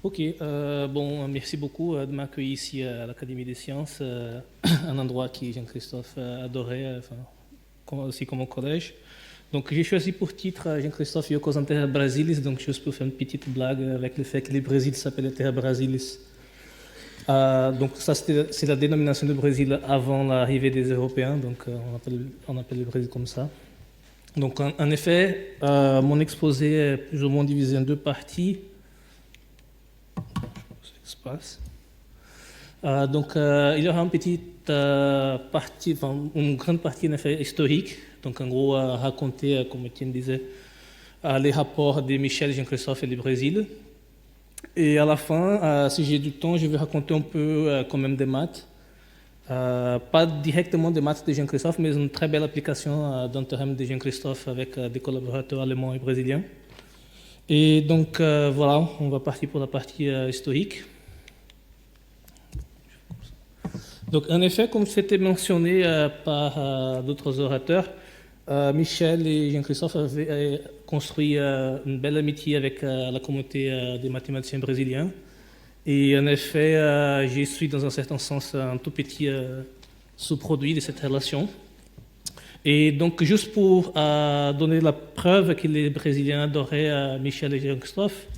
Ok, bon, merci beaucoup de m'accueillir ici à l'Académie des sciences, un endroit qui Jean-Christophe adorait, aussi comme au collège. Donc j'ai choisi pour titre Jean-Christophe Yokos en Terra Brasilis, donc juste pour faire une petite blague avec le fait que le Brésil s'appelle Terra Brasilis. Donc ça c'est la dénomination du Brésil avant l'arrivée des Européens, donc on appelle le Brésil comme ça. Donc en effet, mon exposé est plus ou moins divisé en deux parties. Espace. Donc il y aura une petite partie, enfin une grande partie en effet historique, donc en gros raconter, comme Étienne disait, les rapports de Michel, Jean-Christophe et le Brésil. Et à la fin, si j'ai du temps, je vais raconter un peu quand même des maths. Pas directement des maths de Jean-Christophe, mais une très belle application d'un théorème de Jean-Christophe avec des collaborateurs allemands et brésiliens. Et donc voilà, on va partir pour la partie historique. Donc, en effet, comme c'était mentionné par d'autres orateurs, Michel et Jean-Christophe avaient construit une belle amitié avec la communauté des mathématiciens brésiliens. Et en effet, je suis dans un certain sens un tout petit sous-produit de cette relation. Et donc, juste pour donner la preuve que les Brésiliens adoraient Michel et Jean-Christophe,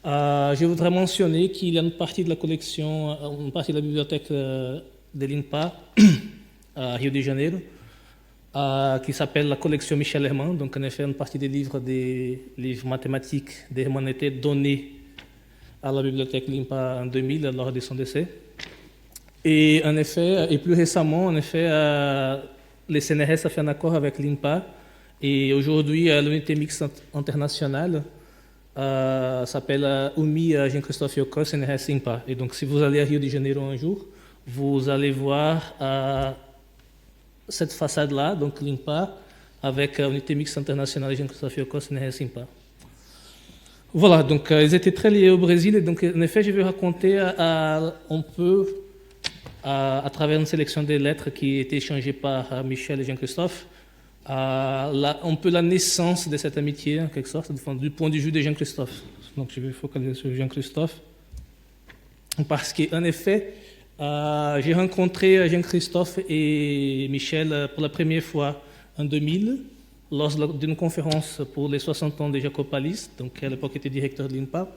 je voudrais mentionner qu'il y a une partie de la collection, une partie de la bibliothèque de l'INPA à Rio de Janeiro, qui s'appelle la collection Michel Hermann. Donc, en effet, une partie des livres mathématiques d'Hermann étaient donnés à la bibliothèque l'INPA en 2000 lors de son décès. Et en effet, et plus récemment, en effet, le CNRS a fait un accord avec l'INPA. Et aujourd'hui, l'unité mixte internationale s'appelle UMI Jean-Christophe Yokos CNRS INPA. Et donc, si vous allez à Rio de Janeiro un jour, vous allez voir cette façade-là, donc l'INPA, avec l'unité mixte internationale Jean-Christophe Yokos CNRS INPA. Voilà, donc ils étaient très liés au Brésil. Et donc, en effet, je vais raconter un peu, à travers une sélection des lettres qui étaient échangées par Michel et Jean-Christophe, un peu la naissance de cette amitié, en quelque sorte, du point de vue de Jean-Christophe. Donc, je vais focaliser sur Jean-Christophe. Parce qu'en effet, j'ai rencontré Jean-Christophe et Michel pour la première fois en 2000, lors d'une conférence pour les 60 ans de Jacob Pallis, donc à l'époque était directeur de l'INPA.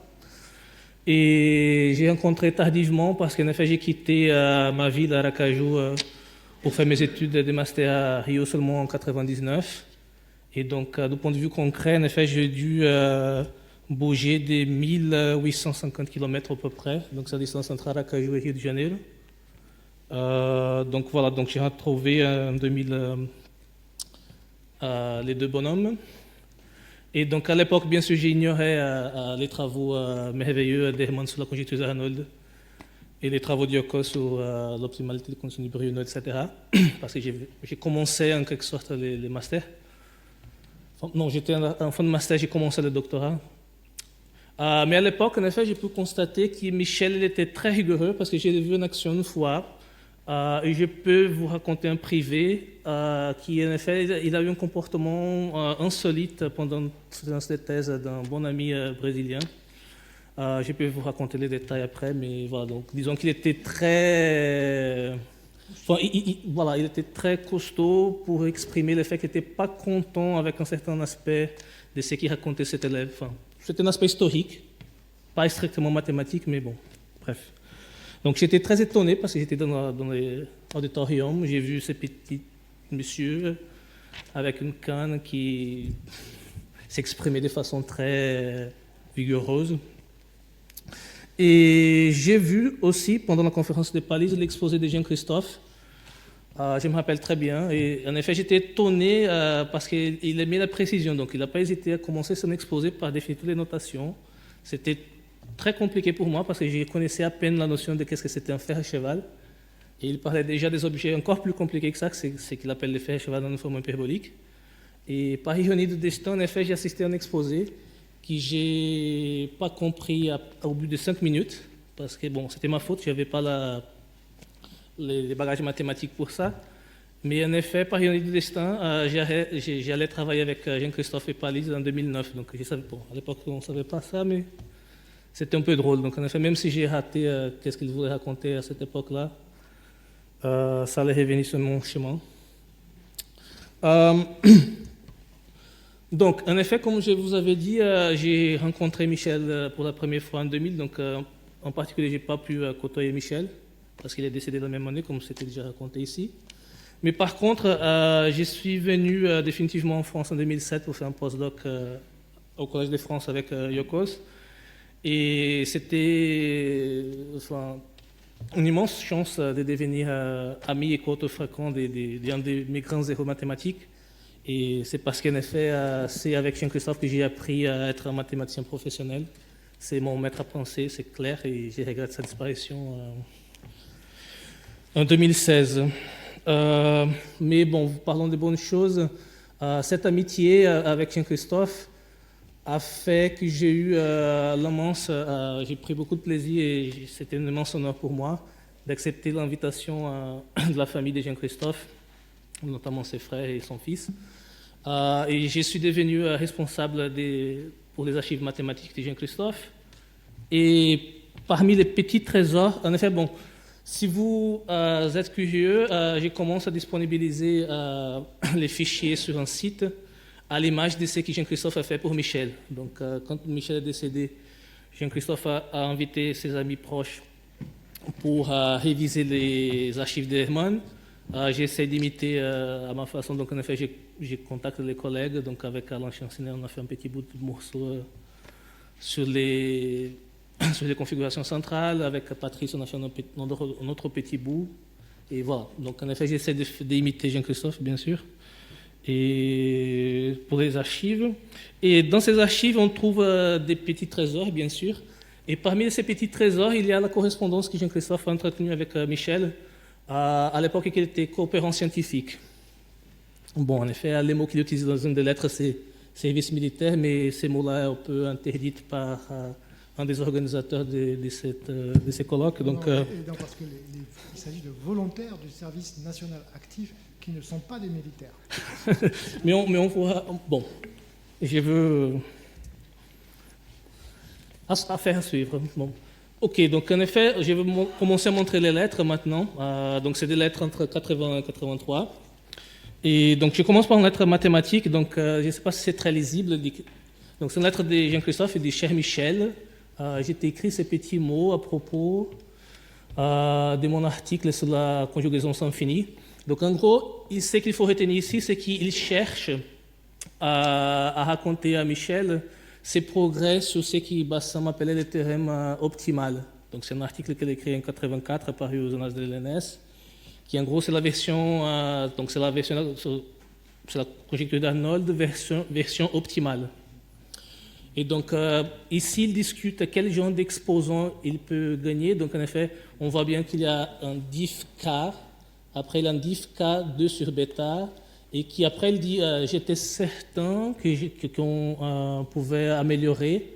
Et j'ai rencontré tardivement parce qu'en effet, j'ai quitté ma ville, Aracaju, pour faire mes études de master à Rio seulement en 1999. Et donc, du point de vue concret, en effet, j'ai dû bouger des 1850 km à peu près. Donc, c'est la distance entre Aracaju et Rio de Janeiro. Donc, voilà, donc j'ai retrouvé en 2000 les deux bonhommes. Et donc, à l'époque, bien sûr, j'ignorais les travaux merveilleux d'Hermann sur la conjecture d'Arnold et les travaux d'Yokos sur l'optimalité des conditions du Bruno, etc. Parce que j'ai commencé en quelque sorte les masters. Enfin, non, j'étais en fin de master, j'ai commencé le doctorat. Mais à l'époque, en effet, j'ai pu constater que Michel il était très rigoureux parce que j'ai vu une action une fois. Et je peux vous raconter en privé qui, en effet, il a eu un comportement insolite pendant une séance de thèse d'un bon ami brésilien. Je peux vous raconter les détails après, mais voilà. Donc, disons qu'il était très, enfin, il était très costaud pour exprimer le fait qu'il n'était pas content avec un certain aspect de ce qu'il racontait cet élève. Enfin, c'était un aspect historique, pas strictement mathématique, mais bon, bref. Donc j'étais très étonné parce que j'étais dans l'auditorium, j'ai vu ce petit monsieur avec une canne qui s'exprimait de façon très vigoureuse. Et j'ai vu aussi, pendant la conférence de Pallis, l'exposé de Jean-Christophe. Je me rappelle très bien. Et en effet, j'étais étonné parce qu'il aimait la précision. Donc, il n'a pas hésité à commencer son exposé par définir toutes les notations. C'était très compliqué pour moi parce que je connaissais à peine la notion de qu'est-ce que c'était un fer à cheval. Et il parlait déjà des objets encore plus compliqués que ça, c'est ce qu'il appelle le fer à cheval dans une forme hyperbolique. Et par ironie de destin, en effet, j'ai assisté à un exposé que je n'ai pas compris au bout de 5 minutes, parce que bon, c'était ma faute, je n'avais pas les bagages mathématiques pour ça. Mais en effet, par ironie du destin, j'allais travailler avec Jean-Christophe et Pallis en 2009. Donc je savais, bon, à l'époque, on ne savait pas ça, mais c'était un peu drôle. Donc en effet, même si j'ai raté qu'est-ce qu'il voulait raconter à cette époque-là, ça allait revenir sur mon chemin. Donc, en effet, comme je vous avais dit, j'ai rencontré Michel pour la première fois en 2000. Donc, en particulier, je n'ai pas pu côtoyer Michel parce qu'il est décédé la même année, comme c'était déjà raconté ici. Mais par contre, je suis venu définitivement en France en 2007 pour faire un postdoc au Collège de France avec Yokos. Et c'était une immense chance de devenir ami et co-auteur fréquent d'un de mes grands héros mathématiques. Et c'est parce qu'en effet, c'est avec Jean-Christophe que j'ai appris à être un mathématicien professionnel. C'est mon maître à penser, c'est clair, et je regrette sa disparition en 2016. Mais bon, parlons de bonnes choses. Cette amitié avec Jean-Christophe a fait que j'ai eu j'ai pris beaucoup de plaisir et c'était un immense honneur pour moi d'accepter l'invitation de la famille de Jean-Christophe, notamment ses frères et son fils. Et je suis devenu responsable pour les archives mathématiques de Jean-Christophe. Et parmi les petits trésors, en effet, bon, si vous êtes curieux, je commence à disponibiliser les fichiers sur un site à l'image de ce que Jean-Christophe a fait pour Michel. Donc, quand Michel est décédé, Jean-Christophe a invité ses amis proches pour réviser les archives d'Hermann. J'essaie d'imiter à ma façon. Donc, en effet, je contacte les collègues. Donc, avec Alain Chancinet, on a fait un petit bout de morceau sur les configurations centrales. Avec Patrice, on a fait un autre petit bout. Et voilà. Donc, en effet, j'essaie d'imiter Jean-Christophe, bien sûr. Et pour les archives. Et dans ces archives, on trouve des petits trésors, bien sûr. Et parmi ces petits trésors, il y a la correspondance que Jean-Christophe a entretenue avec Michel à l'époque qu'il était coopérant scientifique. Bon, en effet, les mots qu'il utilise dans une des lettres, c'est service militaire, mais ces mots-là sont un peu interdits par un des organisateurs de ces colloques. Donc, parce qu'il s'agit de volontaires du service national actif qui ne sont pas des militaires. mais on voit... Bon, je veux... Affaire à suivre. Bon. Ok, donc en effet, je vais commencer à montrer les lettres maintenant. Donc c'est des lettres entre 80 et 83. Et donc je commence par une lettre mathématique. Donc je ne sais pas si c'est très lisible. Donc c'est une lettre de Jean-Christophe et de cher Michel. J'ai écrit ces petits mots à propos de mon article sur la conjugaison sans fini. Donc en gros, ce qu'il faut retenir ici, c'est qu'il cherche à raconter à Michel ses progrès sur ce que Bassam appelait le théorème optimal. Donc c'est un article qu'il a écrit en 84 paru aux Annales de l'ENS, qui en gros c'est la version, c'est la conjecture d'Arnold version optimale. Et donc ici il discute quel genre d'exposant il peut gagner. Donc en effet, on voit bien qu'il y a un diff K, après il a un diff K 2 sur bêta, et qui après il dit j'étais certain qu'on pouvait améliorer,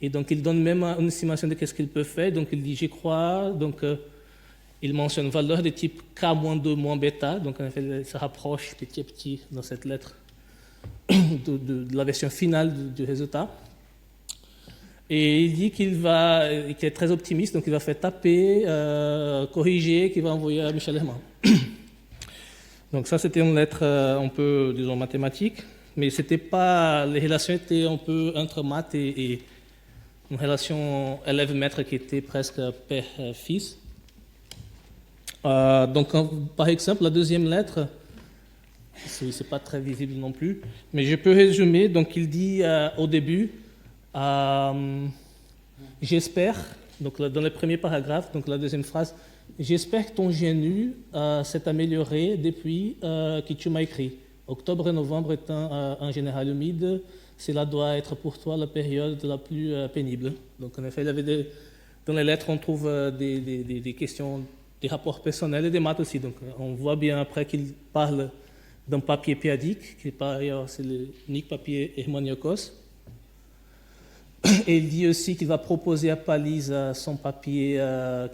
et donc il donne même une estimation de qu'est-ce qu'il peut faire. Donc il dit j'y crois, donc il mentionne valeur de type K-2 bêta, donc en effet il se rapproche petit à petit dans cette lettre de la version finale du résultat. Et il dit qu'il est très optimiste, donc il va faire taper, corriger, qu'il va envoyer à Michel Hermann. Donc ça, c'était une lettre un peu, disons, mathématique, mais c'était pas, les relations étaient un peu entre maths et une relation élève-maître qui était presque père-fils. Donc, par exemple, la deuxième lettre, c'est pas très visible non plus, mais je peux résumer. Donc, il dit au début, j'espère, donc dans le premier paragraphe, donc la deuxième phrase, j'espère que ton GNU s'est amélioré depuis que tu m'as écrit. Octobre et novembre étant en général humide, cela doit être pour toi la période la plus pénible. Donc en effet, il y avait dans les lettres, on trouve des questions, des rapports personnels et des maths aussi. Donc on voit bien après qu'il parle d'un papier péadique, qui par ailleurs c'est l'unique papier Hermann Yokos. Et il dit aussi qu'il va proposer à Palise son papier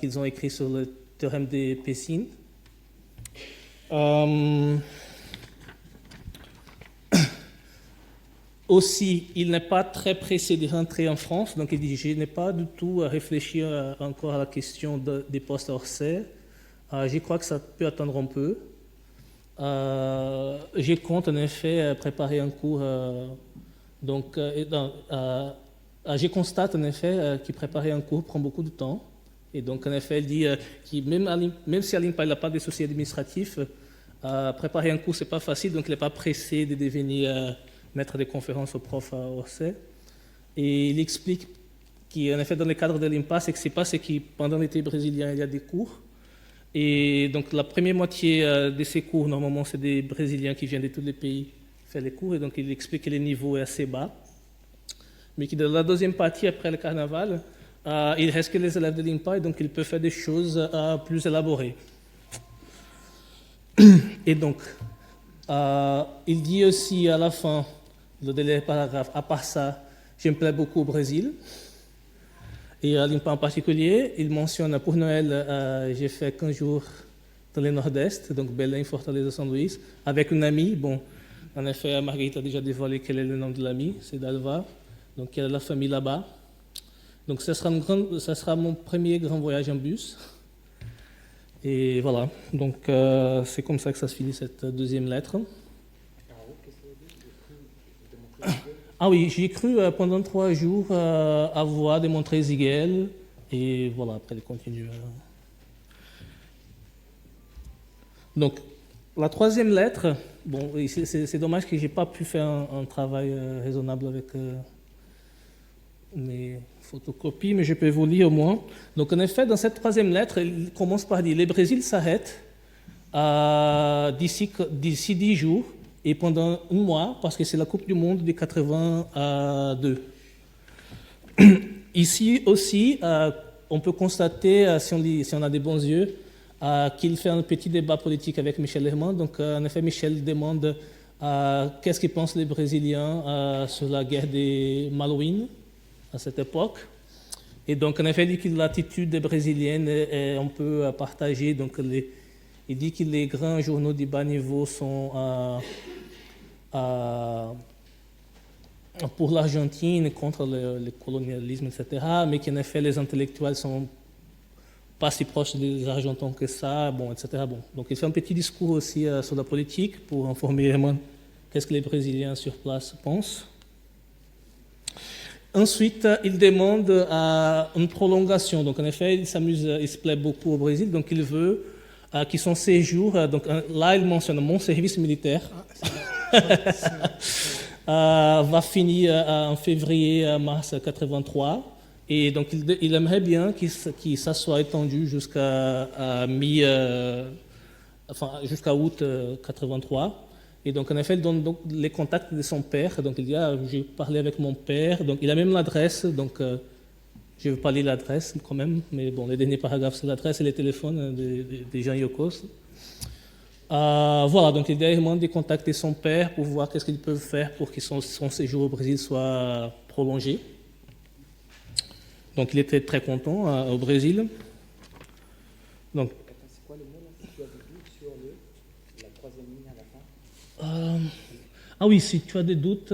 qu'ils ont écrit sur le théorème de Pessin. Aussi, il n'est pas très pressé de rentrer en France, donc il dit, je n'ai pas du tout réfléchi encore à la question des postes à Orsay. Je crois que ça peut attendre un peu. Je compte en effet préparer un cours. Je constate en effet que préparer un cours prend beaucoup de temps. Et donc en effet, il dit que même si à l'INPA il n'a pas de soucis administratifs, préparer un cours c'est pas facile, donc il n'est pas pressé de devenir maître de conférences au prof à Orsay. Et il explique qu'en effet, dans le cadre de l'INPA, ce qui se passe, c'est que pendant l'été brésilien, il y a des cours. Et donc, la première moitié de ces cours, normalement, c'est des Brésiliens qui viennent de tous les pays faire les cours. Et donc, il explique que le niveau est assez bas. Mais que dans la deuxième partie, après le carnaval, il reste que les élèves de l'INPA, et donc il peut faire des choses plus élaborées. Et donc, il dit aussi à la fin, le dernier paragraphe, à part ça, je me plais beaucoup au Brésil. Et à l'INPA en particulier, il mentionne pour Noël, j'ai fait 15 jours dans le Nord-Est, donc Belém, Fortaleza, São Luís, avec une amie. Bon, en effet, Marguerite a déjà dévoilé quel est le nom de l'amie, c'est Dalva, donc elle a la famille là-bas. Donc ça sera mon premier grand voyage en bus. Et voilà, donc c'est comme ça que ça se finit cette deuxième lettre. Ah oui, j'ai cru pendant 3 jours avoir démontré Ziegel, et voilà, après il continue. Donc, la troisième lettre, bon, c'est dommage que je n'ai pas pu faire un travail raisonnable avec mes photocopies, mais je peux vous lire au moins. Donc, en effet, dans cette troisième lettre, il commence par dire « Le Brésil s'arrête d'ici 10 jours ». Et pendant 1 mois, parce que c'est la Coupe du Monde de 82. Ici aussi, on peut constater, si on a des bons yeux, qu'il fait un petit débat politique avec Michel Herman. Donc, en effet, Michel demande qu'est-ce qu'ils pensent les Brésiliens sur la guerre des Malouines à cette époque. Et donc, en effet, il dit que l'attitude des Brésiliennes est un peu partagée. Donc, il dit que les grands journaux du bas niveau sont pour l'Argentine, contre le colonialisme, etc., mais qu'en effet, les intellectuels sont pas si proches des Argentins que ça, bon, etc. Bon. Donc, il fait un petit discours aussi sur la politique pour informer vraiment qu'est-ce que les Brésiliens sur place pensent. Ensuite, il demande une prolongation. Donc, en effet, il se plaît beaucoup au Brésil, donc il veut que son séjour, donc là, il mentionne mon service militaire, va finir en février-mars 83. Et donc, il aimerait bien que ça soit étendu jusqu'à jusqu'à août 83. Et donc, en effet, il donne donc les contacts de son père. Donc, il dit, j'ai parlé avec mon père. Donc, il a même l'adresse. Donc, je ne vais pas lire l'adresse quand même. Mais bon, les derniers paragraphes, c'est l'adresse et les téléphones des gens Yokos. Voilà, donc il demande de contacter son père pour voir qu'est-ce qu'ils peuvent faire pour que son séjour au Brésil soit prolongé. Donc, il était très content au Brésil. Donc, c'est quoi le mot là, si tu as des doutes sur la troisième ligne à la fin? Oui, si tu as des doutes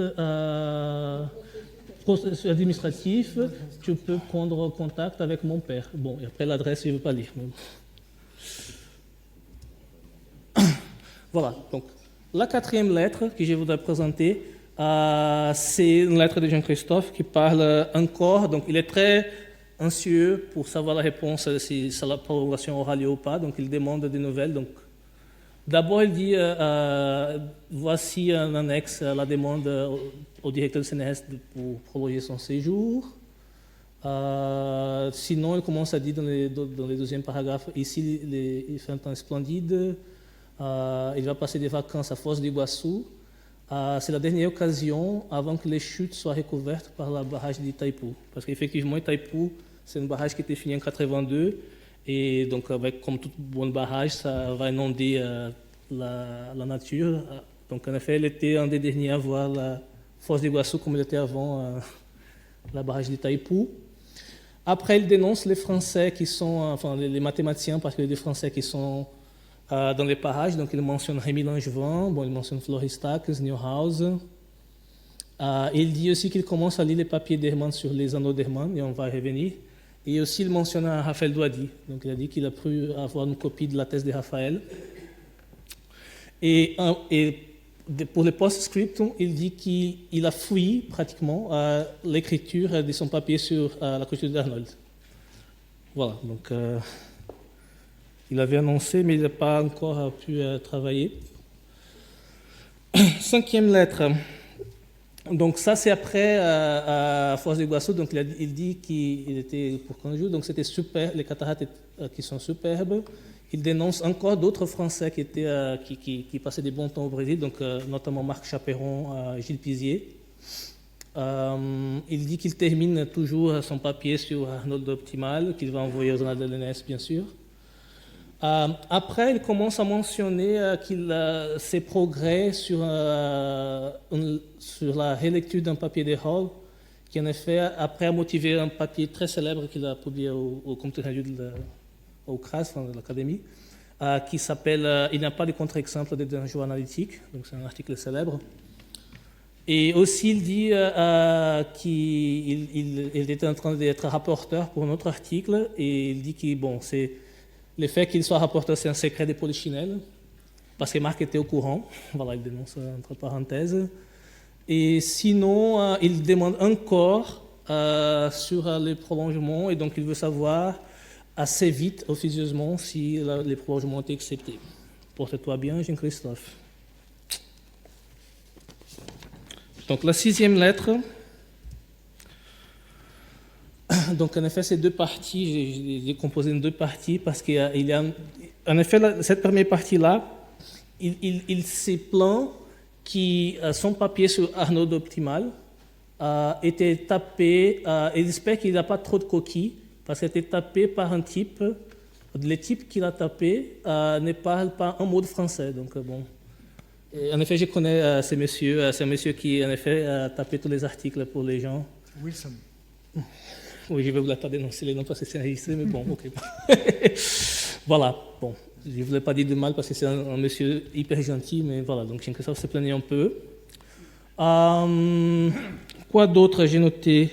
processus administratif, tu peux prendre contact avec mon père. Bon, et après l'adresse, je ne veux pas lire. Mais... Voilà, donc la 4e lettre que je voudrais présenter, c'est une lettre de Jean-Christophe qui parle encore, donc il est très anxieux pour savoir la réponse si la prolongation aura lieu ou pas, donc il demande des nouvelles. Donc, d'abord, il dit, voici un annexe à la demande au directeur du CNRS pour prolonger son séjour. Sinon, il commence à dire dans le deuxième paragraphe, ici, il fait un temps splendide. Il va passer des vacances à Foz do Iguaçu. C'est la dernière occasion avant que les chutes soient recouvertes par la barrage d'Itaipu. Parce qu'effectivement, Itaipu, c'est une barrage qui était finie en 82. Et donc, comme toute bonne barrage, ça va inonder la nature. Donc, en effet, elle était un des derniers à voir la Foz do Iguaçu comme elle était avant la barrage d'Itaipu. Après, il dénonce les Français qui sont, enfin, les mathématiciens, parce que les Français qui sont dans les parages. Donc, il mentionne Rémy Langevin, bon, il mentionne Floris Taques, Neuhaus. Il dit aussi qu'il commence à lire les papiers d'Hermann sur les anneaux d'Hermann, et on va y revenir. Et aussi, il mentionne Raphaël Douady. Donc, il a dit qu'il a pu avoir une copie de la thèse de Raphaël. Et pour le post-scriptum, il dit qu'il a fouillé pratiquement l'écriture de son papier sur la culture d'Arnold. Voilà, donc il avait annoncé, mais il n'a pas encore pu travailler. 5e lettre. Donc ça, c'est après Foz do Iguaçu. Donc il dit qu'il était pour Canju. Donc c'était super, les cataractes qui sont superbes. Il dénonce encore d'autres Français qui passaient des bons temps au Brésil, donc notamment Marc Chaperon, Gilles Pizier. Il dit qu'il termine toujours son papier sur Arnold Optimal, qu'il va envoyer aux annales de l'ENS, bien sûr. Après, il commence à mentionner ses progrès sur la relecture d'un papier de Hall, qui en effet, après, a motivé un papier très célèbre qu'il a publié au Comité rendu au CRAS, de l'Académie, qui s'appelle « Il n'y a pas de contre-exemple des dangers analytiques », donc c'est un article célèbre. Et aussi, il dit qu'il était en train d'être rapporteur pour un autre article, et il dit que le fait qu'il soit rapporteur, c'est un secret de Polichinelle, parce que Marc était au courant. Voilà, il dénonce entre parenthèses. Et sinon, il demande encore sur les prolongements, et donc il veut savoir assez vite, officieusement, si les prolongements ont été acceptés. Porte-toi bien, Jean-Christophe. Donc la 6e lettre. Donc en effet, ces deux parties, j'ai composé en 2 parties parce qu'il y a en effet, cette première partie-là, il s'est plaint que son papier sur Arnaud Optimal était tapé, il espère qu'il n'a pas trop de coquilles, parce qu'il a été tapé par un type, le type qui l'a tapé ne parle pas un mot de français, donc bon. Et en effet, je connais ces messieurs, c'est un monsieur qui en effet a tapé tous les articles pour les gens. Wilson. Oui, je ne voulais pas dénoncer les noms parce que c'est enregistré, mais bon, ok. Voilà, bon, je ne voulais pas dire de mal parce que c'est un monsieur hyper gentil, mais voilà, donc Jean-Christophe se plaignait un peu. Quoi d'autre j'ai noté?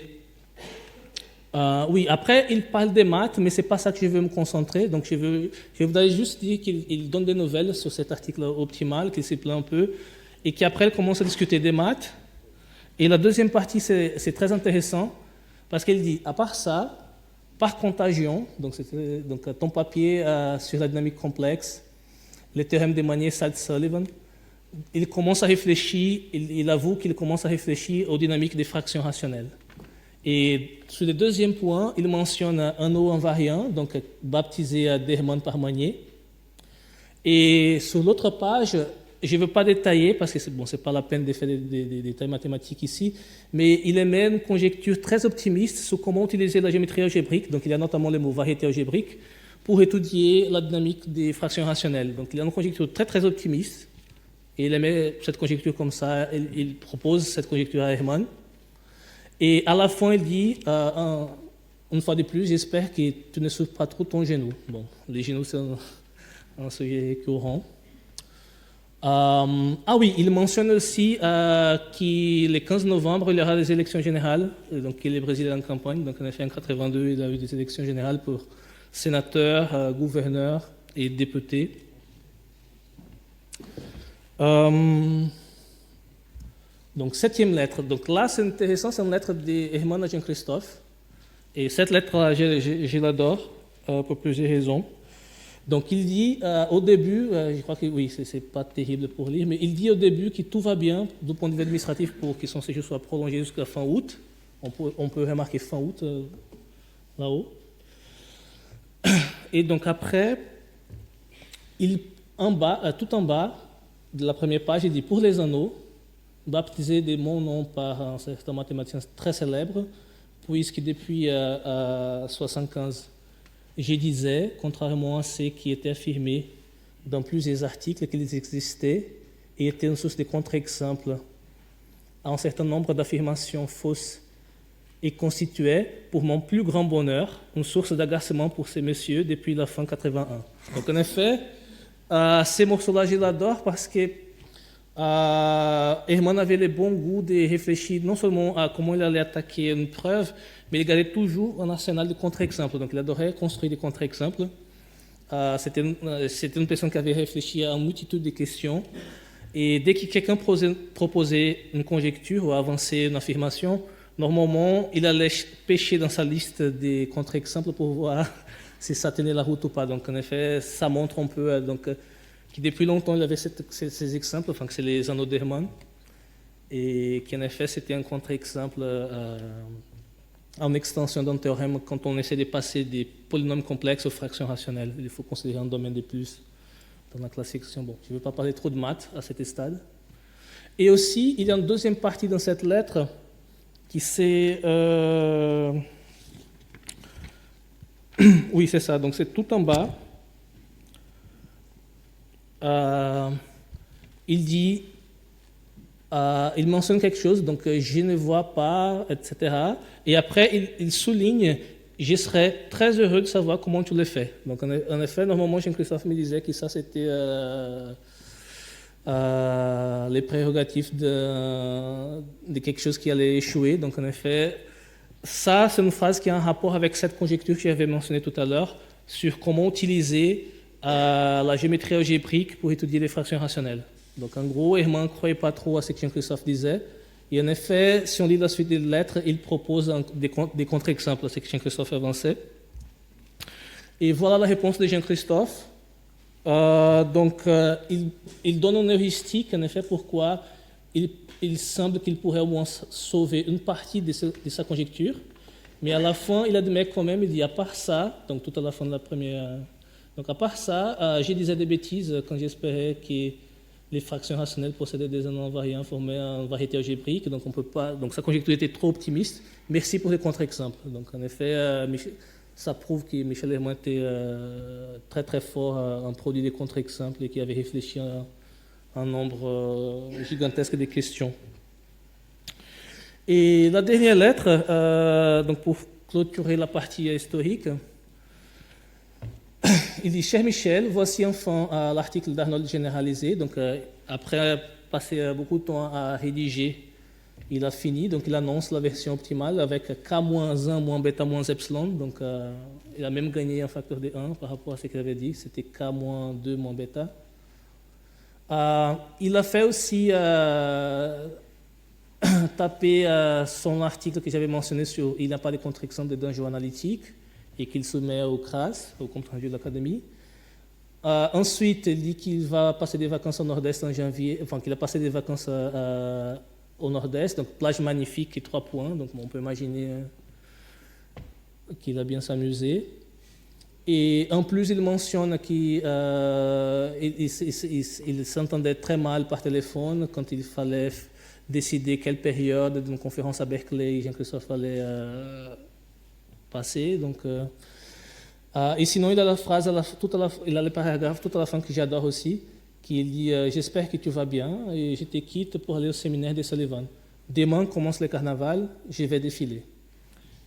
Oui, après, il parle des maths, mais ce n'est pas ça que je veux me concentrer. Donc, je voudrais juste dire qu'il donne des nouvelles sur cet article optimal, qu'il se plaint un peu, et qu'après, il commence à discuter des maths. Et la deuxième partie, c'est très intéressant, parce qu'il dit, à part ça, par contagion, donc ton papier sur la dynamique complexe, le théorème de Magnier-Salt-Sullivan, il commence à réfléchir, il avoue qu'il commence à réfléchir aux dynamiques des fractions rationnelles. Et sur le deuxième point, il mentionne un eau invariant, donc baptisé d'Hermann par Magnier. Et sur l'autre page, je ne veux pas détailler, parce que c'est pas la peine de faire des détails mathématiques ici, mais il émet une conjecture très optimiste sur comment utiliser la géométrie algébrique, donc il y a notamment le mot variété algébrique, pour étudier la dynamique des fractions rationnelles. Donc il a une conjecture très très optimiste, et il émet cette conjecture comme ça, il propose cette conjecture à Hermann. Et à la fin, il dit, une fois de plus, j'espère que tu ne souffres pas trop ton genou. Bon, les genoux, c'est un sujet courant. Oui, il mentionne aussi que le 15 novembre, il y aura des élections générales. Donc, le Brésil est en campagne. Donc, en effet, en 1982, il y a eu des élections générales pour sénateurs, gouverneurs et députés. Donc, 7e lettre. Donc là, c'est intéressant, c'est une lettre d'Hermann à Jean-Christophe. Et cette lettre-là, je l'adore pour plusieurs raisons. Donc, il dit au début, je crois que oui, c'est pas terrible pour lire, mais il dit au début que tout va bien du point de vue administratif pour que son séjour soit prolongé jusqu'à fin août. On peut remarquer fin août là-haut. Et donc, après, tout en bas de la première page, il dit pour les anneaux, baptisé de mon nom par un certain mathématicien très célèbre, puisque depuis 1975, je disais, contrairement à ce qui était affirmé dans plusieurs articles, qu'ils existaient et étaient une source de contre-exemples à un certain nombre d'affirmations fausses et constituaient, pour mon plus grand bonheur, une source d'agacement pour ces messieurs depuis la fin 81. Donc en effet, ces morceaux-là, je l'adore parce que Herman avait le bon goût de réfléchir non seulement à comment il allait attaquer une preuve, mais il gardait toujours un arsenal de contre-exemples. Donc il adorait construire des contre-exemples. C'était une personne qui avait réfléchi à une multitude de questions. Et dès que quelqu'un proposait une conjecture ou avançait une affirmation, normalement, il allait pêcher dans sa liste des contre-exemples pour voir si ça tenait la route ou pas. Donc en effet, ça montre un peu que depuis longtemps, il avait ces exemples, enfin que c'est les anneaux d'Hermann, et qu'en effet, c'était un contre-exemple en extension d'un théorème quand on essaie de passer des polynômes complexes aux fractions rationnelles. Il faut considérer un domaine de plus dans la classification. Bon, je ne vais pas parler trop de maths à cet stade. Et aussi, il y a une deuxième partie dans cette lettre qui c'est... oui, c'est ça. Donc, c'est tout en bas. Il dit... il mentionne quelque chose, donc je ne vois pas, etc. Et après, il souligne, je serais très heureux de savoir comment tu le fais. Donc en effet, normalement, Jean-Christophe me disait que ça, c'était les prérogatives de quelque chose qui allait échouer. Donc en effet, ça, c'est une phrase qui a un rapport avec cette conjecture que j'avais mentionnée tout à l'heure sur comment utiliser la géométrie algébrique pour étudier les fractions rationnelles. Donc en gros, Hermann ne croyait pas trop à ce que Jean-Christophe disait. Et en effet, si on lit la suite des lettres, il propose des contre-exemples à ce que Jean-Christophe avançait. Et voilà la réponse de Jean-Christophe. Il donne une heuristique, en effet, pourquoi il semble qu'il pourrait au moins sauver une partie de sa conjecture. Mais à la fin, il admet quand même, il dit, à part ça, donc tout à la fin de la première... donc à part ça, je disais des bêtises quand j'espérais que les fractions rationnelles possédaient des anneaux invariants formés en variété algébrique, donc on peut pas. Donc sa conjecture était trop optimiste. Merci pour les contre-exemples. Donc en effet, ça prouve que Michel Hermann était très très fort en produit des contre-exemples et qu'il avait réfléchi à un nombre gigantesque de questions. Et la dernière lettre, donc pour clôturer la partie historique. Il dit, cher Michel, voici enfin l'article d'Arnold généralisé. Donc, après passer beaucoup de temps à rédiger, il a fini. Donc, il annonce la version optimale avec K-1 moins bêta moins epsilon. Donc, il a même gagné un facteur de 1 par rapport à ce qu'il avait dit. C'était K-2 moins bêta. Il a fait aussi taper son article que j'avais mentionné sur « Il n'y a pas de contre-exemple de danger analytique » et qu'il soumet au CRAS, au compte rendu de l'Académie. Ensuite, il dit qu'il va passer des vacances au Nord-Est en janvier, enfin qu'il a passé des vacances au Nord-Est, donc plage magnifique et 3 points, donc on peut imaginer qu'il a bien s'amusé. Et en plus, il mentionne qu'il s'entendait très mal par téléphone quand il fallait décider quelle période d'une conférence à Berkeley Jean-Christophe allait passer. Donc, et sinon, il a la phrase, il a le paragraphe tout à la fin que j'adore aussi, qui dit « J'espère que tu vas bien et je te quitte pour aller au séminaire de Sullivan. Demain commence le carnaval, je vais défiler. »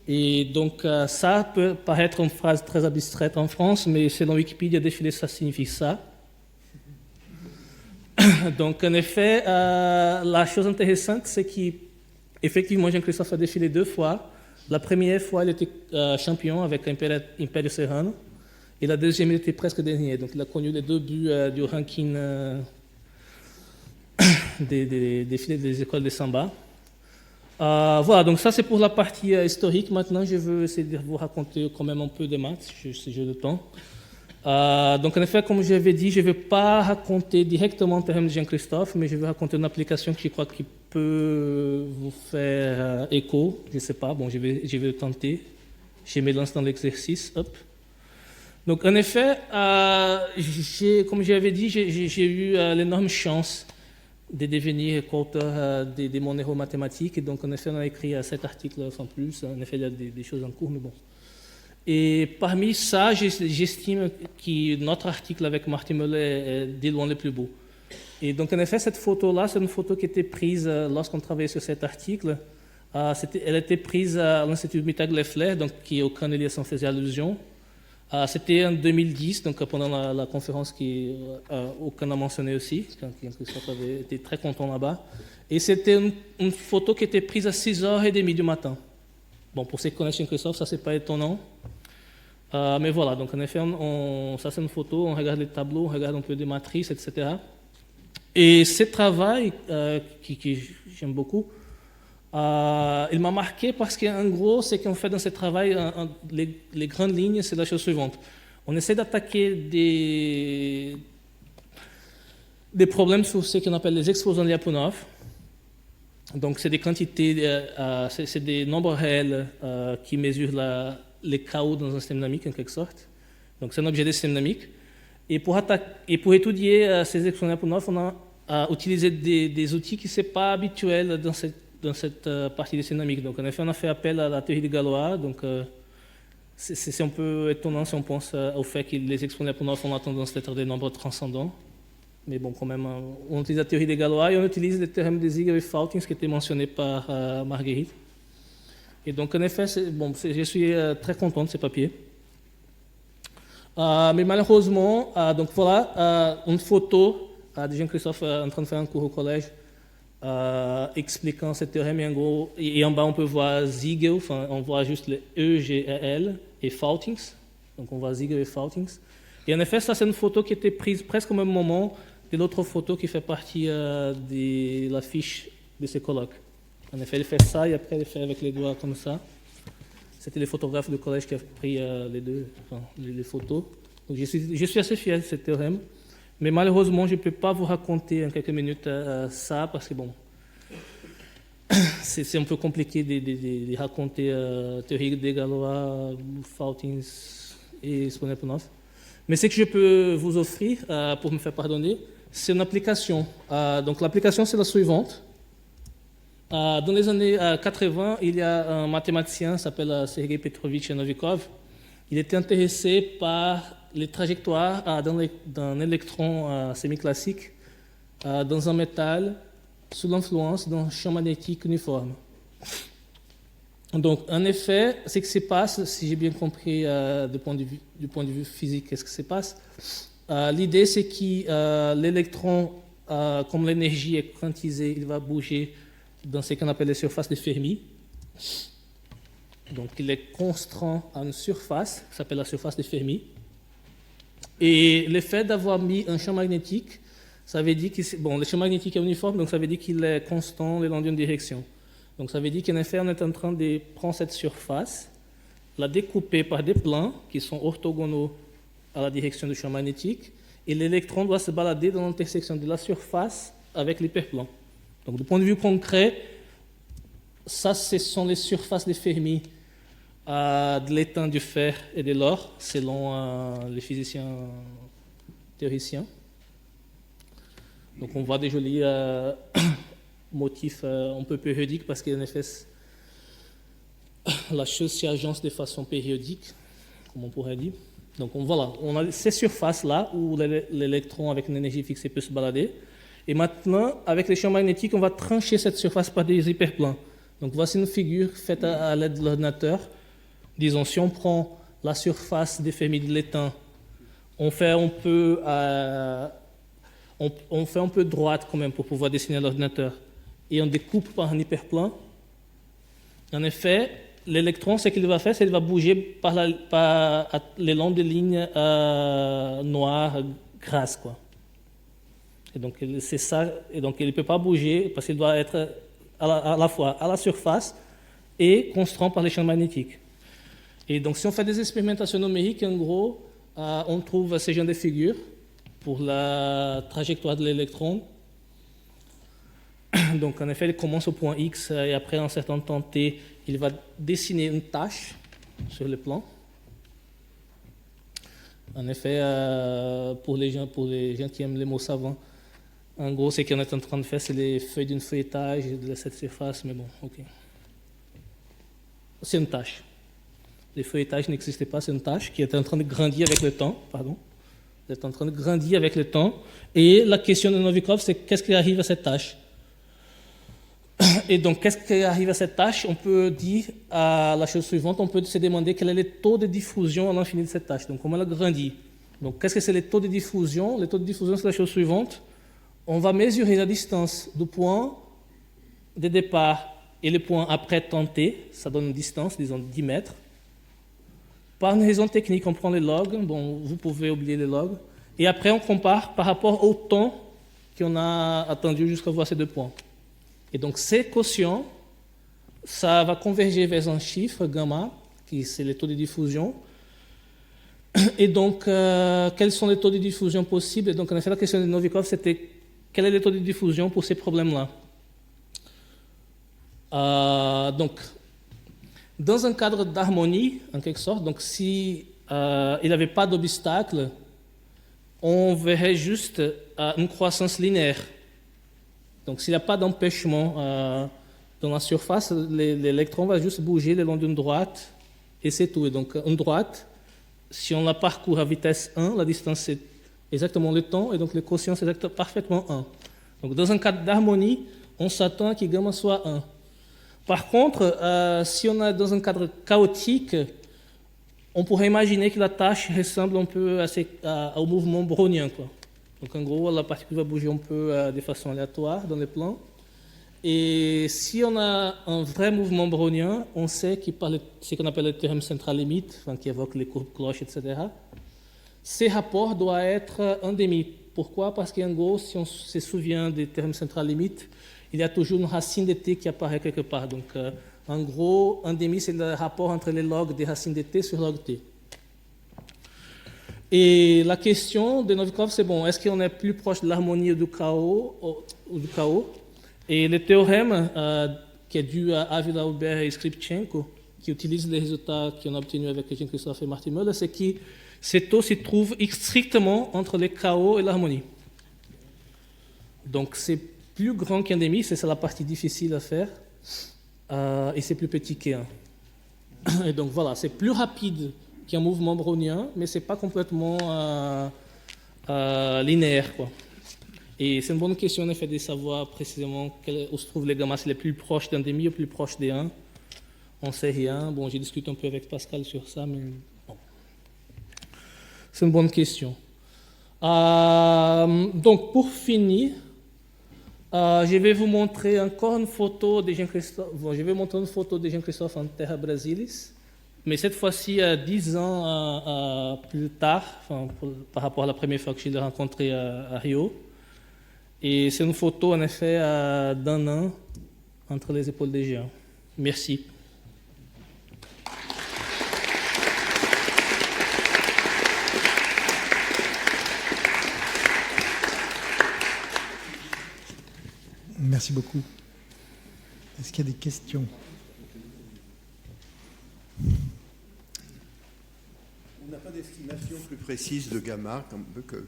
Et donc, ça peut paraître une phrase très abstraite en France, mais selon Wikipédia, défiler, ça signifie ça. Donc, en effet, la chose intéressante, c'est qu'effectivement, Jean-Christophe a défilé 2 fois. La première fois, il était champion avec Império Serrano. Et la deuxième, il était presque dernier. Donc, il a connu les 2 buts du ranking des défilés des écoles de samba. Voilà, donc ça, c'est pour la partie historique. Maintenant, je veux essayer de vous raconter quand même un peu de maths, si j'ai le temps. Donc, en effet, comme je l'avais dit, je ne vais pas raconter directement en termes de Jean-Christophe, mais je vais raconter une application que je crois qui peut vous faire écho. Je ne sais pas, bon, je vais le tenter. Je me lance dans l'exercice. Hop. Donc, en effet, comme je l'avais dit, j'ai eu l'énorme chance de devenir co-auteur de mon héros mathématique. Et donc, en effet, on a écrit 7 articles en plus. En effet, il y a des choses en cours, mais bon. Et parmi ça, j'estime que notre article avec Martin Möller est de loin le plus beau. Et donc, en effet, cette photo-là, c'est une photo qui était prise lorsqu'on travaillait sur cet article. Elle était prise à l'Institut Mittag-Leffler, donc qui au Cornelius en faisait allusion. C'était en 2010, donc pendant la conférence qu'on a mentionné aussi, quand Christophe avait été très content là-bas. Et c'était une photo qui était prise à 6h30 du matin. Bon, pour ceux qui connaissent Christophe, ça c'est pas étonnant. Mais voilà, donc en effet, ça c'est une photo, on regarde les tableaux, on regarde un peu des matrices, etc. Et ce travail, que j'aime beaucoup, il m'a marqué parce qu'en gros, ce qu'on fait dans ce travail, les grandes lignes, c'est la chose suivante. On essaie d'attaquer des problèmes sur ce qu'on appelle les exposants Lyapunov. Donc, c'est des quantités, c'est des nombres réels qui mesurent les chaos dans un système dynamique, en quelque sorte. Donc, c'est un objet de système dynamique. Et pour étudier ces exposants Lyapunov, on a utilisé des outils qui ne sont pas habituels dans cette partie de dynamique. Donc, en effet, on a fait appel à la théorie de Galois. Donc, c'est un peu étonnant si on pense au fait que les exposants Lyapunov ont la tendance d'être des nombres transcendants. Mais bon, quand même, on utilise la théorie des Galois et on utilise le théorème de Ziegler et Faltings qui était mentionné par Marguerite. Et donc, en effet, je suis très content de ces papiers. Mais malheureusement, donc voilà, une photo de Jean-Christophe en train de faire un cours au collège expliquant ce théorème. Et en bas, on peut voir Ziegler, enfin, on voit juste le E, G, E, L et Faltings. Donc, on voit Ziegler et Faltings. Et en effet, ça, c'est une photo qui était prise presque au même moment de l'autre photo qui fait partie de la fiche de ce colloque. En effet, il fait ça et après, il fait avec les doigts comme ça. C'était les photographes du collège qui ont pris les photos. Donc, je suis assez fier de ce théorème. Mais malheureusement, je ne peux pas vous raconter en quelques minutes ça parce que, bon, c'est un peu compliqué de raconter théorie des Galois, Faltings et Lyapunov. Mais ce que je peux vous offrir, pour me faire pardonner, c'est une application. Donc l'application, c'est la suivante. Dans les années 80, il y a un mathématicien qui s'appelle Sergei Petrovitch Novikov. Il était intéressé par les trajectoires d'un électron semi-classique dans un métal sous l'influence d'un champ magnétique uniforme. Donc, en effet, ce qui se passe, si j'ai bien compris du point de vue physique, qu'est-ce qui se passe, l'idée c'est que l'électron, comme l'énergie est quantisée, il va bouger dans ce qu'on appelle les surfaces de Fermi. Donc, il est constant à une surface, qui s'appelle la surface de Fermi. Et le fait d'avoir mis un champ magnétique, ça veut dire que le champ magnétique est uniforme, donc ça veut dire qu'il est constant le long d'une direction. Donc ça veut dire qu'en effet, on est en train de prendre cette surface, la découper par des plans qui sont orthogonaux à la direction du champ magnétique, et l'électron doit se balader dans l'intersection de la surface avec l'hyperplan. Donc du point de vue concret, ça, ce sont les surfaces de Fermi de l'étang du fer et de l'or, selon les physiciens théoriciens. Donc on voit des jolis motifs un peu périodiques parce qu'en effet, la chose s'agence de façon périodique, comme on pourrait dire. Donc voilà, on a ces surfaces-là où l'électron avec une énergie fixée peut se balader. Et maintenant, avec les champs magnétiques, on va trancher cette surface par des hyperplans. Donc voici une figure faite à l'aide de l'ordinateur. Disons, si on prend la surface des Fermi de l'étang, on fait un peu droite quand même pour pouvoir dessiner l'ordinateur. Et on découpe par un hyperplan. En effet, l'électron, ce qu'il va faire, c'est qu'il va bouger le long des lignes noires, grasses, quoi. Et donc, c'est ça. Et donc, il ne peut pas bouger parce qu'il doit être à la fois à la surface et constant par les champs magnétiques. Et donc, si on fait des expérimentations numériques, en gros, on trouve ce genre de figures pour la trajectoire de l'électron. Donc, en effet, il commence au point X et après un certain temps T, il va dessiner une tache sur le plan. En effet, pour les gens qui aiment les mots savants, en gros, ce qu'on est en train de faire, c'est les feuilles d'un feuilletage de cette surface, mais bon, ok. C'est une tache. Les feuilletages n'existaient pas, c'est une tache qui est en train de grandir avec le temps, Elle est en train de grandir avec le temps. Et la question de Novikov, c'est qu'est-ce qui arrive à cette tache? Et donc, qu'est-ce qui arrive à cette tâche? On peut dire la chose suivante, on peut se demander quel est le taux de diffusion à l'infini de cette tâche. Donc, comment elle grandit? Donc, qu'est-ce que c'est les taux de diffusion? Les taux de diffusion, c'est la chose suivante. On va mesurer la distance du point de départ et le point après temps t, ça donne une distance, disons 10 mètres. Par une raison technique, on prend les logs, bon, vous pouvez oublier les logs, et après on compare par rapport au temps qu'on a attendu jusqu'à voir ces deux points. Et donc ces quotients, ça va converger vers un chiffre, gamma, qui c'est le taux de diffusion. Et donc, quels sont les taux de diffusion possibles? Et donc, en effet, la question de Novikov, c'était quel est le taux de diffusion pour ces problèmes-là? Donc, dans un cadre d'harmonie, en quelque sorte, donc si il n'y avait pas d'obstacle, on verrait juste une croissance linéaire. Donc, s'il n'y a pas d'empêchement dans la surface, l'électron va juste bouger le long d'une droite et c'est tout. Et donc, une droite, si on la parcourt à vitesse 1, la distance c'est exactement le temps et donc le quotient c'est parfaitement 1. Donc, dans un cadre d'harmonie, on s'attend à que gamma soit 1. Par contre, si on est dans un cadre chaotique, on pourrait imaginer que la tâche ressemble un peu au mouvement brownien, quoi. Donc en gros, la particule va bouger un peu de façon aléatoire dans le plan. Et si on a un vrai mouvement brownien, on sait que par ce qu'on appelle le théorème central limite, enfin, qui évoque les courbes cloches, etc., ces rapports doivent être 1,5. Pourquoi? Parce qu'en gros, si on se souvient du théorème central limite, il y a toujours une racine de t qui apparaît quelque part. Donc, en gros, 1,5, c'est le rapport entre les logs des racines de t sur log t. Et la question de Novikov, c'est bon, est-ce qu'on est plus proche de l'harmonie ou du chaos, Et le théorème qui est dû à Avila, Huber et Skripchenko, qui utilise les résultats qu'on a obtenus avec Jean-Christophe et Martin Möller, c'est que ces taux se trouvent strictement entre le chaos et l'harmonie. Donc, c'est plus grand qu'un demi, c'est ça la partie difficile à faire, et c'est plus petit qu'un. Et donc voilà, c'est plus rapide qu'un mouvement brownien, mais c'est pas complètement linéaire, quoi. Et c'est une bonne question en effet de savoir précisément où se trouvent les gammas, c'est les plus proches d'un demi ou plus proches des 1. On ne sait rien. Bon, j'ai discuté un peu avec Pascal sur ça, mais bon. C'est une bonne question. Donc pour finir, je vais vous montrer encore une photo de Jean-Christophe. Bon, je vais montrer une photo de Jean-Christophe en Terra Brasilis, mais cette fois-ci 10 ans plus tard, enfin, par rapport à la première fois que je l'ai rencontré à Rio. Et c'est une photo en effet d'un nain entre les épaules des géants. Merci. Merci beaucoup. Est-ce qu'il y a des questions? On n'a pas d'estimation plus précise de gamma,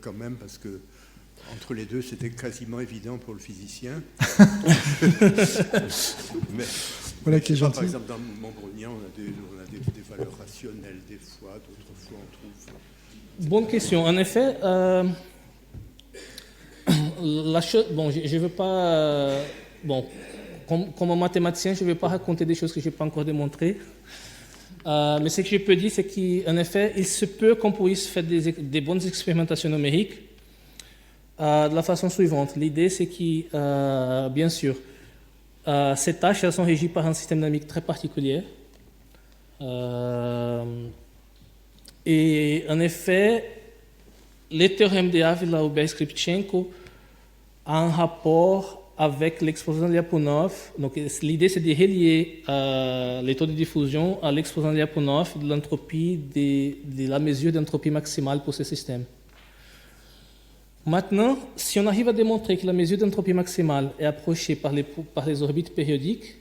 quand même, parce que entre les deux, c'était quasiment évident pour le physicien. Mais voilà qui est gentil. par exemple, dans le mouvement brownien, on a des valeurs rationnelles des fois, d'autres fois on trouve... Bonne question. En effet, bon, je ne veux pas... bon, comme mathématicien, je ne vais pas raconter des choses que je n'ai pas encore démontrées. Mais ce que je peux dire, c'est qu'en effet, il se peut qu'on puisse faire des bonnes expérimentations numériques de la façon suivante. L'idée, c'est que, bien sûr, ces tâches elles sont régies par un système dynamique très particulier. Et en effet, les théorèmes de Avila, Huber et Skripchenko a un rapport avec l'explosion de Lyapunov. Donc, l'idée, c'est de relier les taux de diffusion à l'explosion de Lyapunov de l'entropie, de la mesure d'entropie maximale pour ce système. Maintenant, si on arrive à démontrer que la mesure d'entropie maximale est approchée par les orbites périodiques,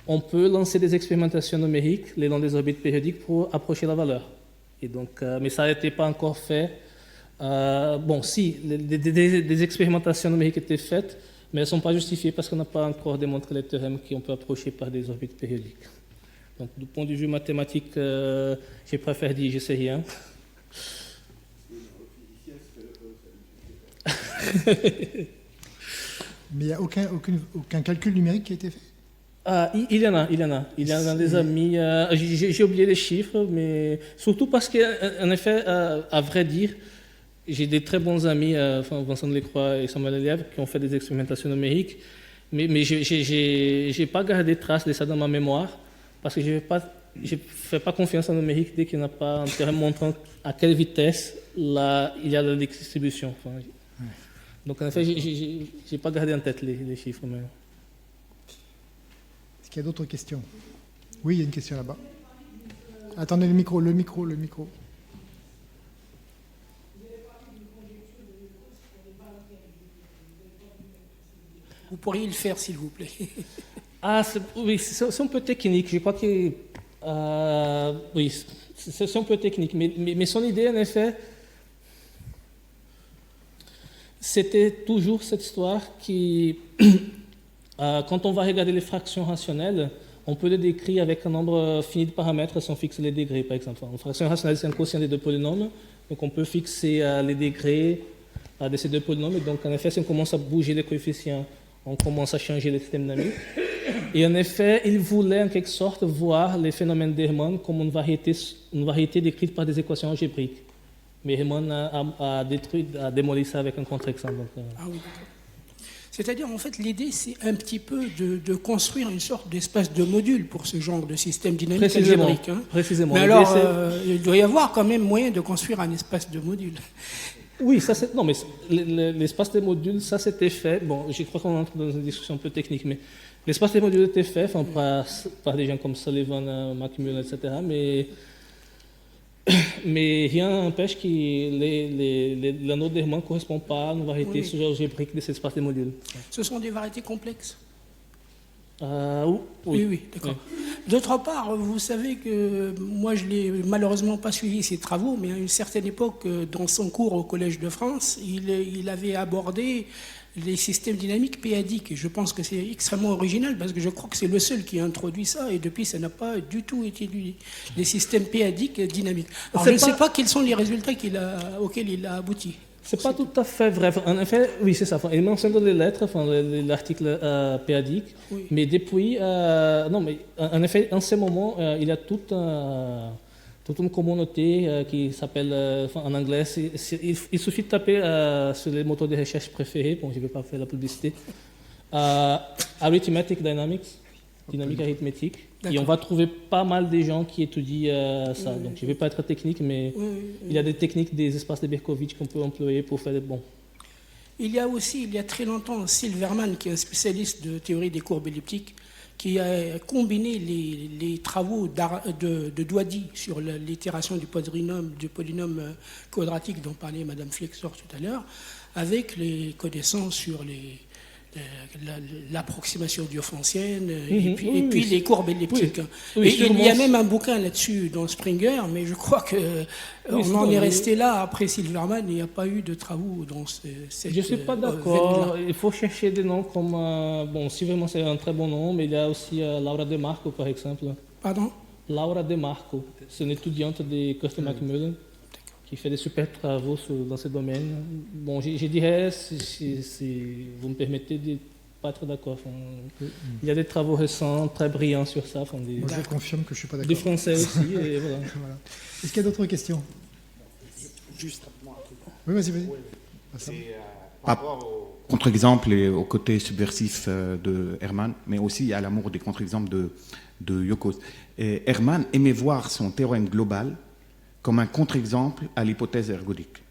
on peut lancer des expérimentations numériques le long des orbites périodiques pour approcher la valeur. Et donc, mais ça n'était pas encore fait. Bon, si, des expérimentations numériques étaient faites, mais elles ne sont pas justifiées parce qu'on n'a pas encore démontré les théorèmes qu'on peut approcher par des orbites périodiques. Donc, du point de vue mathématique, je préfère dire je ne sais rien. Mais il n'y a aucun calcul numérique qui a été fait? Il y en a. Il y en a des amis. J'ai oublié les chiffres, mais surtout parce qu'en effet, à vrai dire, j'ai des très bons amis, Vincent Delecroix et Samuel Elièvre, qui ont fait des expérimentations numériques, mais je n'ai pas gardé trace de ça dans ma mémoire, parce que je ne fais pas confiance en numérique dès qu'il n'y a pas un terrain montrant à quelle vitesse là, il y a la distribution. Donc en effet, je n'ai pas gardé en tête les chiffres. Mais... Est-ce qu'il y a d'autres questions? Oui, il y a une question là-bas. Attendez, le micro. Vous pourriez le faire, s'il vous plaît. Oui, c'est un peu technique. Je crois que... oui, c'est un peu technique. Mais son idée, en effet, c'était toujours cette histoire qui... quand on va regarder les fractions rationnelles, on peut les décrire avec un nombre fini de paramètres si on fixe les degrés, par exemple. Une fraction rationnelle, c'est un quotient des deux polynômes. Donc on peut fixer les degrés de ces deux polynômes. Et donc, en effet, si on commence à bouger les coefficients, on commence à changer le système dynamique. Et en effet, il voulait en quelque sorte voir les phénomènes d'Hermann comme une variété décrite par des équations algébriques. Mais Hermann a démoli ça avec un contre-exemple. Ah oui, d'accord. C'est-à-dire, en fait, l'idée, c'est un petit peu de construire une sorte d'espace de module pour ce genre de système dynamique algébrique. Précisément. Mais alors, il doit y avoir quand même moyen de construire un espace de module. Oui, ça c'est... Non, mais l'espace des modules, ça c'était fait. Bon, je crois qu'on entre dans une discussion un peu technique, mais l'espace des modules était fait par des gens comme Sullivan, Macmillan, etc. Mais rien n'empêche que l'anneau d'Hermann ne correspond pas à une variété algébrique de cet espace des modules. Ce sont des variétés complexes? Oui, d'accord. D'autre part, vous savez que moi, je n'ai malheureusement pas suivi ses travaux, mais à une certaine époque, dans son cours au Collège de France, il avait abordé les systèmes dynamiques péadiques. Et je pense que c'est extrêmement original, parce que je crois que c'est le seul qui a introduit ça, et depuis, ça n'a pas du tout été étudié, les systèmes péadiques dynamiques. Alors, je ne sais pas quels sont les résultats auxquels il a abouti. C'est pas tout à fait vrai. En effet, oui, c'est ça. Il mentionne dans les lettres, l'article péadique, oui. Mais depuis, non, mais en effet, en ce moment, il y a toute une communauté qui s'appelle, en anglais, il suffit de taper sur les moteurs de recherche préférés. Bon, je ne vais pas faire la publicité. Arithmetic Dynamics, dynamique arithmétique. Et on va trouver pas mal de gens qui étudient ça. Donc, je ne vais pas être technique, mais il y a des techniques des espaces de Berkovitch qu'on peut employer pour faire des bons. Il y a aussi, il y a très longtemps, Silverman, qui est un spécialiste de théorie des courbes elliptiques, qui a combiné les travaux de Douady sur l'itération du polynôme quadratique dont parlait Mme Flexor tout à l'heure, avec les connaissances sur l'approximation diophantienne et puis les courbes elliptiques. Et il y a même un bouquin là-dessus dans Springer, mais je crois qu'on en est resté là. Après Silverman, il n'y a pas eu de travaux dans cette Je ne suis pas d'accord. Il faut chercher des noms comme... bon, Silverman, c'est un très bon nom, mais il y a aussi Laura De Marco, par exemple. Pardon? Laura De Marco, c'est une étudiante de Kurt Macmillan qui fait des super travaux dans ce domaine. Bon, je dirais, si vous me permettez, de ne pas être d'accord. Il y a des travaux récents très brillants sur ça. Moi, je confirme que je ne suis pas d'accord. Des Français aussi. Et voilà. Voilà. Est-ce qu'il y a d'autres questions? Juste rapidement un truc. Oui, vas-y. Par rapport au contre-exemple et au côté subversif de Hermann, mais aussi à l'amour des contre-exemples de Yocos. Hermann aimait voir son théorème global comme un contre-exemple à l'hypothèse ergodique.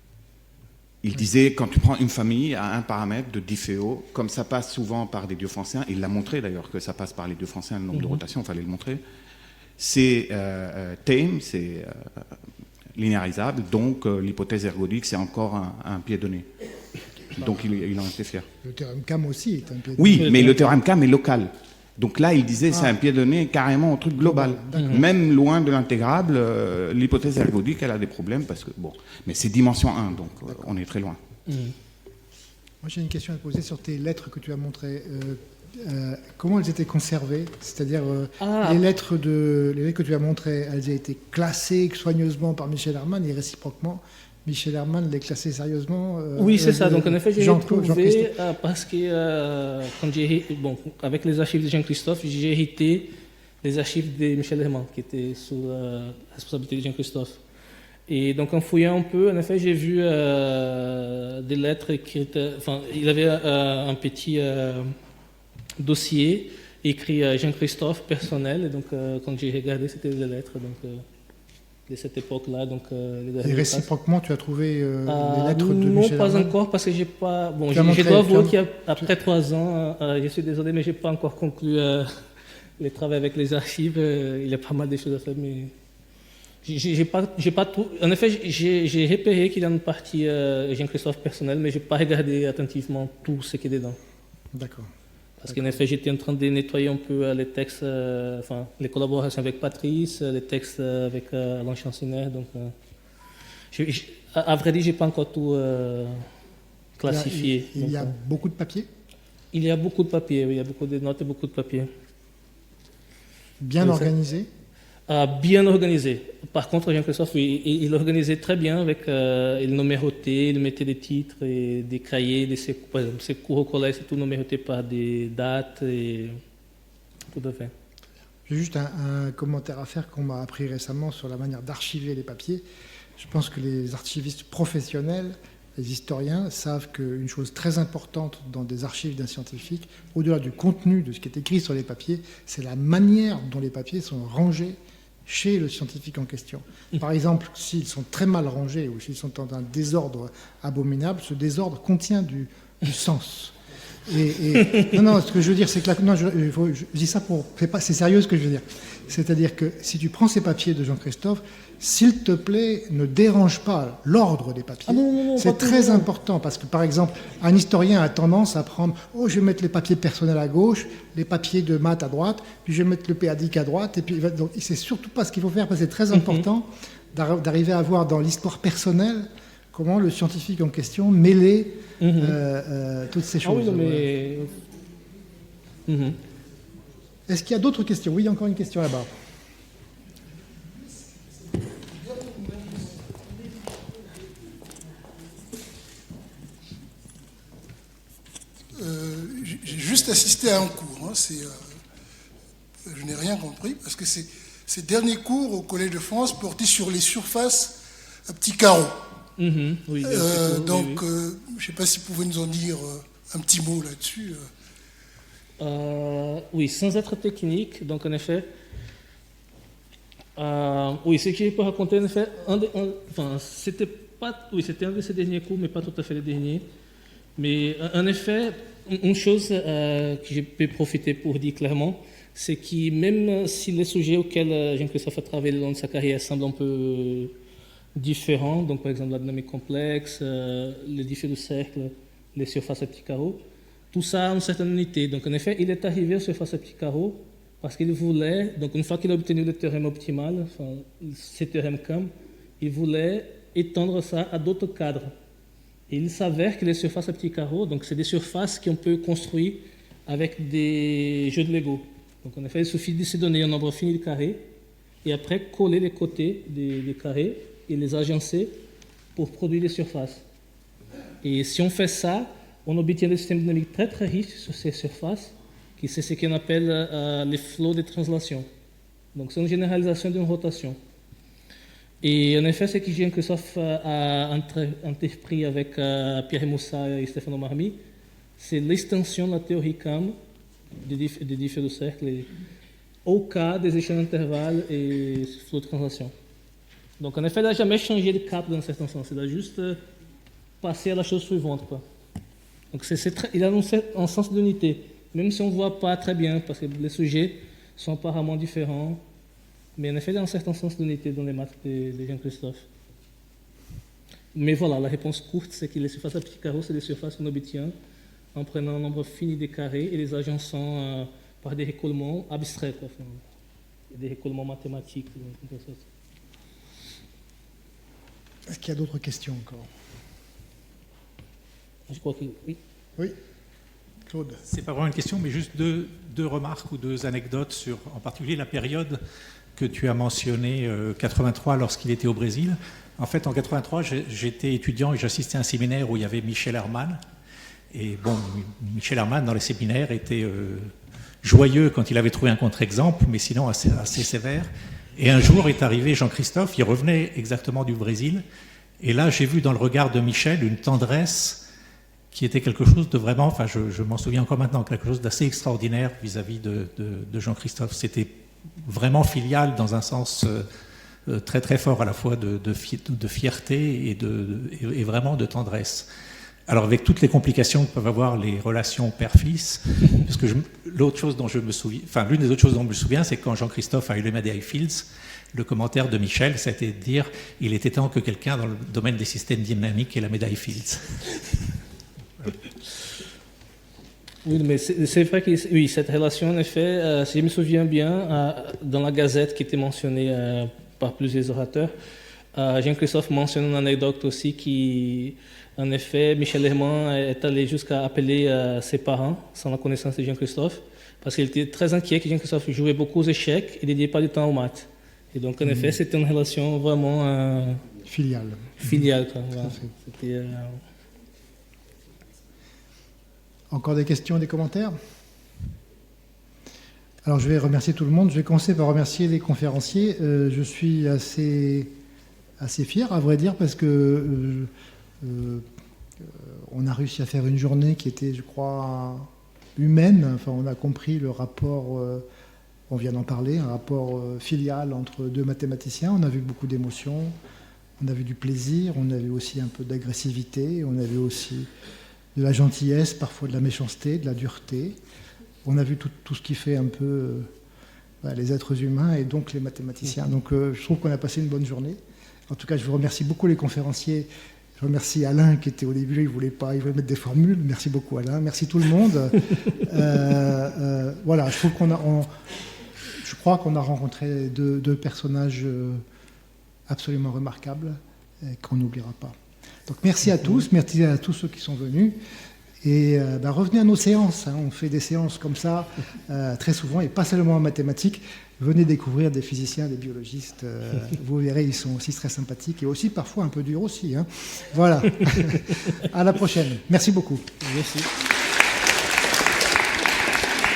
Il disait, quand tu prends une famille à un paramètre de Difféo, comme ça passe souvent par des diophantiens, il l'a montré d'ailleurs que ça passe par les diophantiens, le nombre de rotations, il fallait le montrer, c'est tame, c'est linéarisable, donc l'hypothèse ergodique, c'est encore un pied donné. Donc il en était fier. Le théorème Cam aussi est un pied donné. Oui, mais le théorème Cam est local. Donc là, il disait c'est un pied donné carrément au truc global. Même loin de l'intégrable, l'hypothèse ergodique, elle a des problèmes parce que, bon, mais c'est dimension 1, donc on est très loin. Moi, j'ai une question à te poser sur tes lettres que tu as montrées. Comment elles étaient conservées? C'est-à-dire, les lettres que tu as montrées, elles ont été classées soigneusement par Michel Hermann et réciproquement, Michel Herman l'ait classé sérieusement. Oui, c'est ça. Donc en effet, j'ai retrouvé Jean-Christophe. parce que avec les archives de Jean-Christophe, j'ai hérité les archives de Michel Herman qui étaient sous la responsabilité de Jean-Christophe. Et donc en fouillant un peu, en effet, j'ai vu des lettres écrites. Enfin, il avait un petit dossier écrit Jean-Christophe personnel. Et donc quand j'ai regardé, c'était des lettres. Donc de cette époque-là. Donc, et réciproquement, tu as trouvé les lettres de Michel Non, pas Herman? encore, parce que j'ai pas... Bon, je dois avouer qu'après 3 ans, je suis désolé, mais je n'ai pas encore conclu les travaux avec les archives. Il y a pas mal de choses à faire, mais... j'ai pas tout... En effet, j'ai repéré qu'il y a une partie Jean-Christophe personnel, mais je n'ai pas regardé attentivement tout ce qui est dedans. D'accord. Parce qu'en effet, j'étais en train de nettoyer un peu les textes, les collaborations avec Patrice, les textes avec Alain Chansonner. Donc, à vrai dire, je n'ai pas encore tout classifié. Il y a beaucoup de papier? Il y a beaucoup de papier, oui, il y a beaucoup de notes et beaucoup de papier. Bien organisé? Bien organisé. Par contre, Jean-Christophe, il organisait très bien avec, il numérotait, il mettait des titres et des cahiers, par exemple, ses cours au collège, c'est tout numéroté par des dates et tout à fait. J'ai juste un commentaire à faire qu'on m'a appris récemment sur la manière d'archiver les papiers. Je pense que les archivistes professionnels, les historiens, savent qu'une chose très importante dans des archives d'un scientifique, au-delà du contenu de ce qui est écrit sur les papiers, c'est la manière dont les papiers sont rangés chez le scientifique en question. Par exemple, s'ils sont très mal rangés ou s'ils sont dans un désordre abominable, ce désordre contient du sens. Non, ce que je veux dire, c'est que je dis ça pour... C'est sérieux ce que je veux dire. C'est-à-dire que si tu prends ces papiers de Jean-Christophe, s'il te plaît, ne dérange pas l'ordre des papiers. C'est très important parce que, par exemple, un historien a tendance à prendre je vais mettre les papiers personnels à gauche, les papiers de maths à droite, puis je vais mettre le pédique à droite. Et puis, donc, c'est surtout pas ce qu'il faut faire parce que c'est très important d'arriver à voir dans l'histoire personnelle comment le scientifique en question mêlait toutes ces choses. Est-ce qu'il y a d'autres questions? Oui, il y a encore une question là-bas. J'ai juste assisté à un cours. Je n'ai rien compris parce que ces derniers cours au Collège de France portaient sur les surfaces à petits carreaux. Oui, donc, je ne sais pas si vous pouvez nous en dire un petit mot là-dessus. Oui, sans être technique, donc en effet, oui, ce que je peux raconter, en effet, c'était un de ces derniers cours, mais pas tout à fait le dernier. Mais en effet, une chose que je peux profiter pour dire clairement, c'est que même si les sujets auxquels Jean-Christophe a travaillé le long de sa carrière semblent un peu différents, donc par exemple la dynamique complexe, les diffus de cercle, les surfaces à petits carreaux, tout ça a une certaine unité. Donc en effet, il est arrivé aux surfaces à petits carreaux parce qu'il voulait, donc une fois qu'il a obtenu le théorème optimal, ce théorème CAM, il voulait étendre ça à d'autres cadres. Et il s'avère que les surfaces à petits carreaux, donc c'est des surfaces qu'on peut construire avec des jeux de Lego. Donc en effet, il suffit de se donner un nombre fini de carrés et après coller les côtés des carrés et les agencer pour produire des surfaces. Et si on fait ça, on obtient des systèmes dynamiques très très riches sur ces surfaces, qui c'est ce qu'on appelle les flots de translation. Donc c'est une généralisation d'une rotation. Et en effet, ce que Jean-Christophe a entrepris avec Pierre Moussa et Stefano Marmi, c'est l'extension de la théorie CAM des diffus de cercle au cas des échelles d'intervalle et flots de translation. Donc en effet, il n'a jamais changé de cap dans un certain sens, il a juste passé à la chose suivante, quoi. Donc il a un sens d'unité, même si on ne voit pas très bien, parce que les sujets sont apparemment différents. Mais en effet, il y a un certain sens d'unité dans les maths de Jean-Christophe. Mais voilà, la réponse courte, c'est que les surfaces à petits carreaux, c'est des surfaces qu'on obtient en prenant un nombre fini de carrés et les agençant par des récollements abstraits, des récollements mathématiques. Est-ce qu'il y a d'autres questions encore? Je crois que oui. Oui. Claude. C'est pas vraiment une question, mais juste deux remarques ou deux anecdotes sur, en particulier, la période que tu as mentionnée, 83, lorsqu'il était au Brésil. En fait, en 83, j'étais étudiant et j'assistais à un séminaire où il y avait Michel Herman. Et bon, Michel Herman, dans les séminaires, était joyeux quand il avait trouvé un contre-exemple, mais sinon assez sévère. Et un jour est arrivé Jean-Christophe, il revenait exactement du Brésil. Et là, j'ai vu dans le regard de Michel une tendresse qui était quelque chose de vraiment, enfin je m'en souviens encore maintenant, quelque chose d'assez extraordinaire vis-à-vis de Jean-Christophe. C'était vraiment filial dans un sens très très fort, à la fois de fierté et vraiment de tendresse. Alors avec toutes les complications que peuvent avoir les relations père-fils, parce que l'autre chose dont je me souviens, enfin l'une des autres choses dont je me souviens, c'est que quand Jean-Christophe a eu le médaille Fields, le commentaire de Michel, ça a été de dire « il était temps que quelqu'un dans le domaine des systèmes dynamiques ait la médaille Fields ». Oui, mais c'est vrai que oui, cette relation, en effet, si je me souviens bien, dans la Gazette qui était mentionnée par plusieurs orateurs, Jean-Christophe mentionne une anecdote aussi qui, en effet, Michel Herman est allé jusqu'à appeler ses parents sans la connaissance de Jean-Christophe, parce qu'il était très inquiet que Jean-Christophe jouait beaucoup aux échecs et dédiait pas du temps aux maths. Et donc, en effet, c'était une relation vraiment Filiale. Filiale, quoi. Voilà. C'était, Encore des questions, des commentaires? Alors, je vais remercier tout le monde. Je vais commencer par remercier les conférenciers. Je suis assez fier, à vrai dire, parce que on a réussi à faire une journée qui était, je crois, humaine. Enfin, on a compris le rapport, on vient d'en parler, un rapport filial entre deux mathématiciens. On a vu beaucoup d'émotions, on a vu du plaisir, on a vu aussi un peu d'agressivité, on a vu aussi de la gentillesse, parfois de la méchanceté, de la dureté. On a vu tout ce qui fait un peu les êtres humains et donc les mathématiciens. Donc je trouve qu'on a passé une bonne journée. En tout cas, je vous remercie beaucoup les conférenciers. Je remercie Alain qui était au début, il voulait mettre des formules. Merci beaucoup Alain. Merci tout le monde. Voilà, je crois qu'on a rencontré deux personnages absolument remarquables et qu'on n'oubliera pas. Donc merci à tous ceux qui sont venus. Et revenez à nos séances. On fait des séances comme ça très souvent, et pas seulement en mathématiques. Venez découvrir des physiciens, des biologistes. Vous verrez, ils sont aussi très sympathiques et aussi parfois un peu durs aussi. Voilà. À la prochaine. Merci beaucoup. Merci.